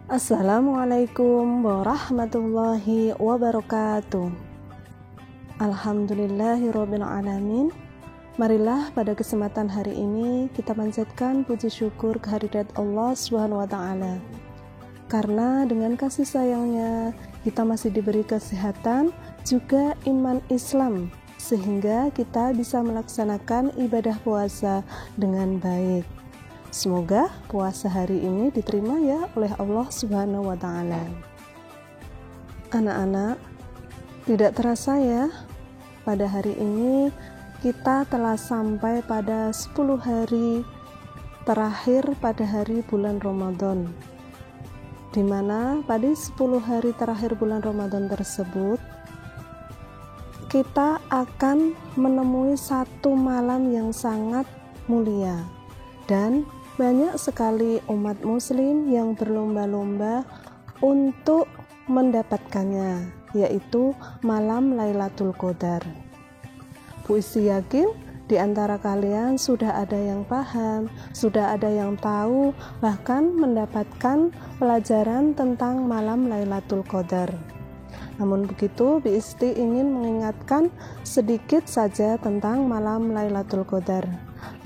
Assalamualaikum warahmatullahi wabarakatuh. Alhamdulillahirabbil alamin. Marilah pada kesempatan hari ini kita panjatkan puji syukur kehadirat Allah Subhanahu wa taala. Karena dengan kasih sayangnya kita masih diberi kesehatan, juga iman Islam, sehingga kita bisa melaksanakan ibadah puasa dengan baik. Semoga puasa hari ini diterima ya oleh Allah Subhanahu wa taala. Anak-anak, tidak terasa ya, pada hari ini kita telah sampai pada 10 hari terakhir pada hari bulan Ramadan, di mana pada 10 hari terakhir bulan Ramadan tersebut kita akan menemui satu malam yang sangat mulia, dan banyak sekali umat muslim yang berlomba-lomba untuk mendapatkannya, yaitu malam Lailatul Qadar. Bu Isti yakin di antara kalian sudah ada yang paham, sudah ada yang tahu, bahkan mendapatkan pelajaran tentang malam Lailatul Qadar. Namun begitu, Bu Isti ingin mengingatkan sedikit saja tentang malam Lailatul Qadar,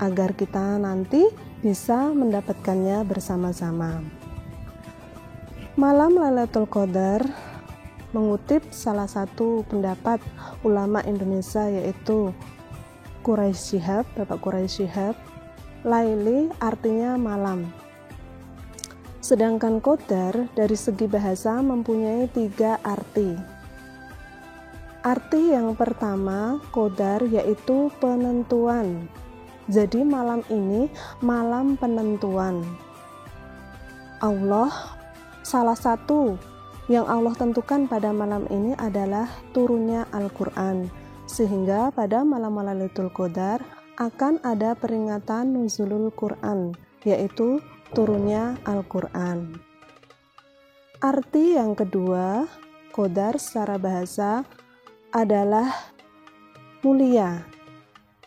agar kita nanti bisa mendapatkannya bersama-sama. Malam Lailatul Qadar mengutip salah satu pendapat ulama Indonesia, yaitu Quraisy Shihab, Bapak Quraisy Shihab, Laili artinya malam. Sedangkan Qadar dari segi bahasa mempunyai 3 arti. Arti yang pertama, Qadar yaitu penentuan. Jadi malam ini malam penentuan. Salah satu yang Allah tentukan pada malam ini adalah turunnya Al-Quran, sehingga pada malam Lailatul Qadar akan ada peringatan nuzulul Quran, yaitu turunnya Al-Quran. Arti yang kedua, Qadar secara bahasa adalah mulia.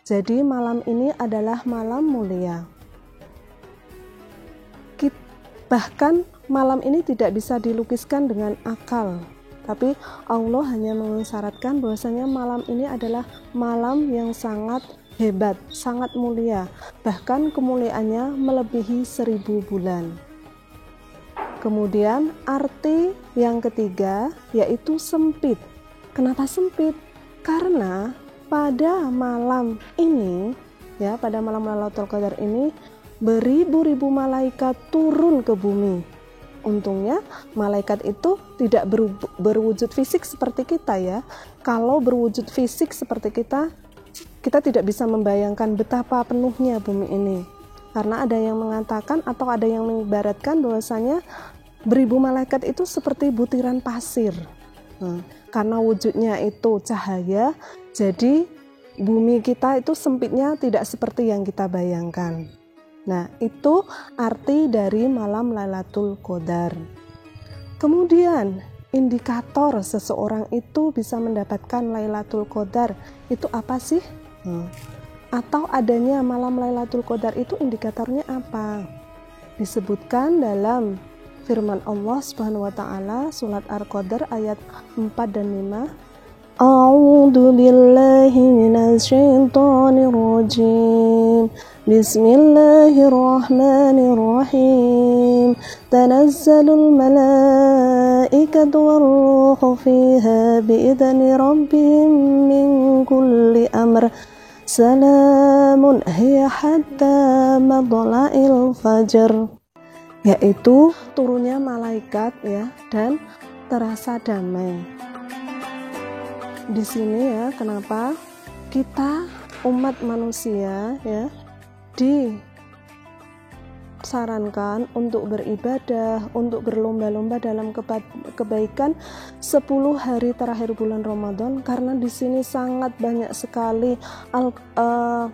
Jadi malam ini adalah malam mulia. Bahkan malam ini tidak bisa dilukiskan dengan akal, tapi Allah hanya mengisyaratkan bahwasanya malam ini adalah malam yang sangat hebat, sangat mulia, bahkan kemuliaannya melebihi 1000 bulan. Kemudian arti yang ketiga yaitu sempit. Kenapa sempit? Karena pada malam ini, ya, pada malam Lailatul Qadar ini beribu-ribu malaikat turun ke bumi. Untungnya malaikat itu tidak berwujud fisik seperti kita ya. Kalau berwujud fisik seperti kita tidak bisa membayangkan betapa penuhnya bumi ini. Karena ada yang mengatakan atau ada yang mengibaratkan bahwasanya beribu malaikat itu seperti butiran pasir. Karena wujudnya itu cahaya, jadi bumi kita itu sempitnya tidak seperti yang kita bayangkan. Nah, itu arti dari malam Lailatul Qadar. Kemudian, indikator seseorang itu bisa mendapatkan Lailatul Qadar itu apa sih? Atau adanya malam Lailatul Qadar itu indikatornya apa? Disebutkan dalam firman Allah Subhanahu wa taala surat Al-Qadar ayat 4 dan 5. A'udzu billahi minasyaitonir rajim. Bismillahirrahmanirrahim. Tanazzalul malaikatu war-ruhu fiha bi'idzni rabbihim min kulli amr. Salamun hiya hatta matla'il fajr. Yaitu turunnya malaikat ya, dan terasa damai. Di sini ya, kenapa kita umat manusia ya disarankan untuk beribadah, untuk berlomba-lomba dalam kebaikan 10 hari terakhir bulan Ramadan, karena di sini sangat banyak sekali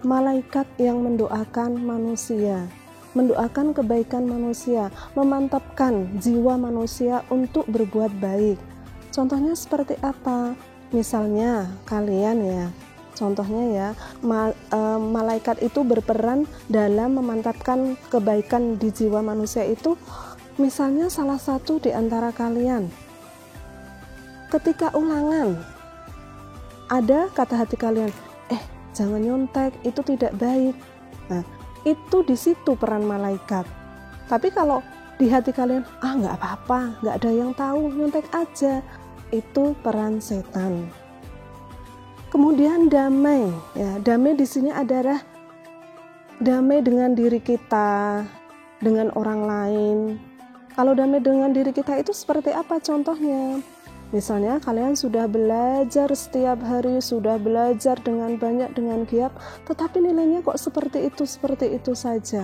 malaikat yang mendoakan manusia, mendoakan kebaikan manusia, memantapkan jiwa manusia untuk berbuat baik. Contohnya seperti apa? Misalnya kalian ya, contohnya ya, malaikat itu berperan dalam memantapkan kebaikan di jiwa manusia itu Misalnya salah satu di antara kalian ketika ulangan ada kata hati kalian, jangan nyontek, itu tidak baik. Nah, itu di situ peran malaikat. Tapi kalau di hati kalian, nggak apa-apa, nggak ada yang tahu, nyontek aja, itu peran setan. Kemudian damai, ya, damai di sini adalah damai dengan diri kita, dengan orang lain. Kalau damai dengan diri kita itu seperti apa contohnya? Misalnya kalian sudah belajar setiap hari, sudah belajar dengan banyak, dengan giat, tetapi nilainya kok seperti itu saja.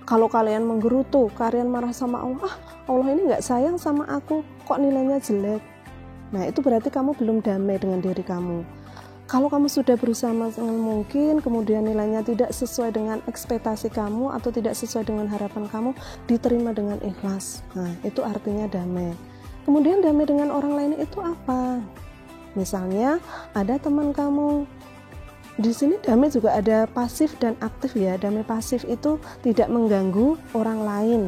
Kalau kalian menggerutu, kalian marah sama Allah, Allah ini nggak sayang sama aku, kok nilainya jelek. Nah, itu berarti kamu belum damai dengan diri kamu. Kalau kamu sudah berusaha maksimal mungkin, kemudian nilainya tidak sesuai dengan ekspektasi kamu atau tidak sesuai dengan harapan kamu, diterima dengan ikhlas. Nah, itu artinya damai. Kemudian damai dengan orang lain itu apa? Misalnya ada teman kamu. Di sini damai juga ada pasif dan aktif ya. Damai pasif itu tidak mengganggu orang lain,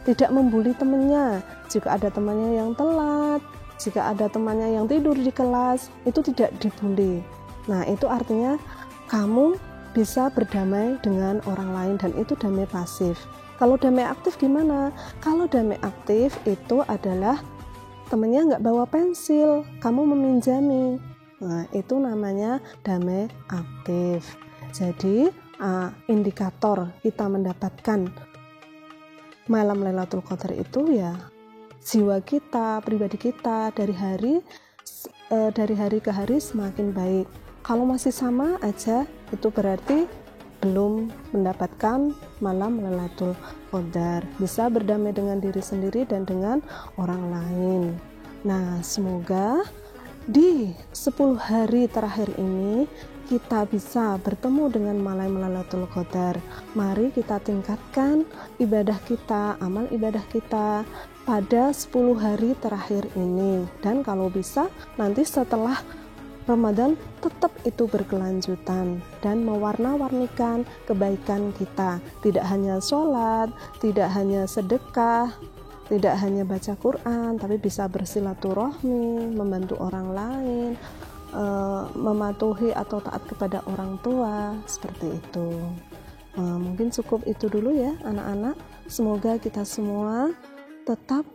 tidak membuli temannya. Jika ada temannya yang telat, jika ada temannya yang tidur di kelas, itu tidak dibully. Nah, itu artinya kamu bisa berdamai dengan orang lain dan itu damai pasif. Kalau damai aktif gimana? Kalau damai aktif itu adalah temannya nggak bawa pensil, kamu meminjami. Nah, itu namanya damai aktif. Jadi, indikator kita mendapatkan malam Lailatul Qadar itu ya jiwa kita, pribadi kita dari hari ke hari semakin baik. Kalau masih sama aja, itu berarti belum mendapatkan malam Lailatul Qadar. Bisa berdamai dengan diri sendiri dan dengan orang lain. Nah, semoga di 10 hari terakhir ini kita bisa bertemu dengan malam Lailatul Qadar. Mari kita tingkatkan ibadah kita, amal ibadah kita pada 10 hari terakhir ini. Dan kalau bisa nanti setelah Ramadan tetap itu berkelanjutan dan mewarna-warnikan kebaikan kita. Tidak hanya sholat, tidak hanya sedekah, tidak hanya baca Quran, tapi bisa bersilaturahmi, membantu orang lain, mematuhi atau taat kepada orang tua, seperti itu. Mungkin cukup itu dulu ya anak-anak. Semoga kita semua tetap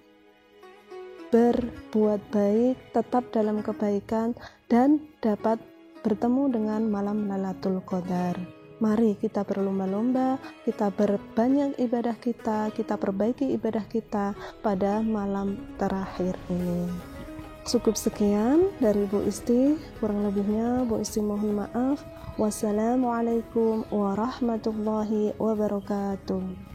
berbuat baik, tetap dalam kebaikan, dan dapat bertemu dengan malam Lailatul Qadar. Mari kita berlomba-lomba, kita berbanyak ibadah kita perbaiki ibadah kita pada malam terakhir ini. Cukup sekian dari Bu Isti, kurang lebihnya Bu Isti mohon maaf. Wassalamualaikum warahmatullahi wabarakatuh.